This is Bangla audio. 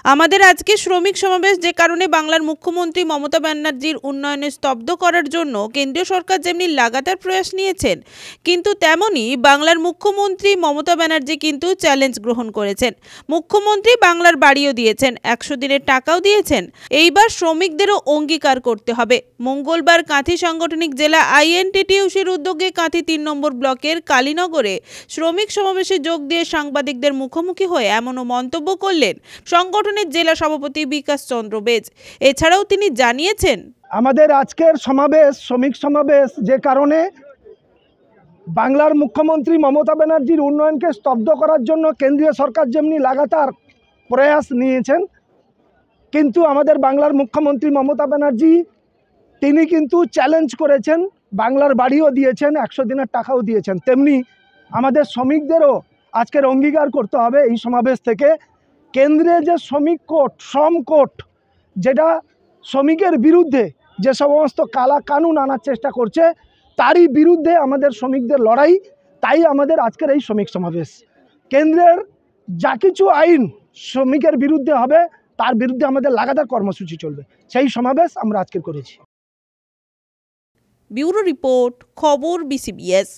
আমাদের আজকে শ্রমিক সমাবেশ যে কারণে বাংলার মুখ্যমন্ত্রী মমতা ব্যানার্জির উন্নয়নে স্তব্ধ করার জন্য কেন্দ্রীয় সরকার যেমনি লাগাতার প্রয়াস নিয়েছেন, কিন্তু তেমনি বাংলার মুখ্যমন্ত্রী মমতা ব্যানার্জি কিন্তু চ্যালেঞ্জ গ্রহণ করেছেন। মুখ্যমন্ত্রী বাংলার বাড়িও দিয়েছেন, 100 দিনের টাকাও দিয়েছেন। এইবার শ্রমিকদেরও অঙ্গীকার করতে হবে। মঙ্গলবার কাঁথি সাংগঠনিক জেলা আইএনটিটিইউসির উদ্যোগে কাঁথি 3 নম্বর ব্লকের কালীনগরে শ্রমিক সমাবেশে যোগ দিয়ে সাংবাদিকদের মুখোমুখি হয়ে এমনও মন্তব্য করলেন সংগঠনের জেলা সভাপতি বিকাশ চন্দ্র বেজ। এছাড়াও তিনি জানিয়েছেন, আমাদের আজকের সমাবেশ শ্রমিক সমাবেশ যে কারণে বাংলার মুখ্যমন্ত্রী মমতা ব্যানার্জির উন্নয়নকে স্তব্ধ করার জন্য কেন্দ্রীয় সরকার যেমনি লাগাতার প্রয়াস নিয়েছেন, কিন্তু আমাদের বাংলার মুখ্যমন্ত্রী মমতা ব্যানার্জি তিনি কিন্তু চ্যালেঞ্জ করেছেন, বাংলার বাড়িও দিয়েছেন, 100 দিনের টাকাও দিয়েছেন। তেমনি আমাদের শ্রমিকদেরও আজকের অঙ্গীকার করতে হবে এই সমাবেশ থেকে, কেন্দ্রে যে শ্রমিক কোর্ট, শ্রম কোর্ট, যেটা শ্রমিকের বিরুদ্ধে যে সমস্ত কালা কানুন আনার চেষ্টা করছে, তারই বিরুদ্ধে আমাদের শ্রমিকদের লড়াই। তাই আমাদের আজকের এই শ্রমিক সমাবেশ। কেন্দ্রের যা কিছু আইন শ্রমিকের বিরুদ্ধে হবে, তার বিরুদ্ধে আমাদের লাগাতার কর্মসূচি চলবে। সেই সমাবেশ আমরা আজকে করেছি। ব্যুরো রিপোর্ট, খবর BCBS।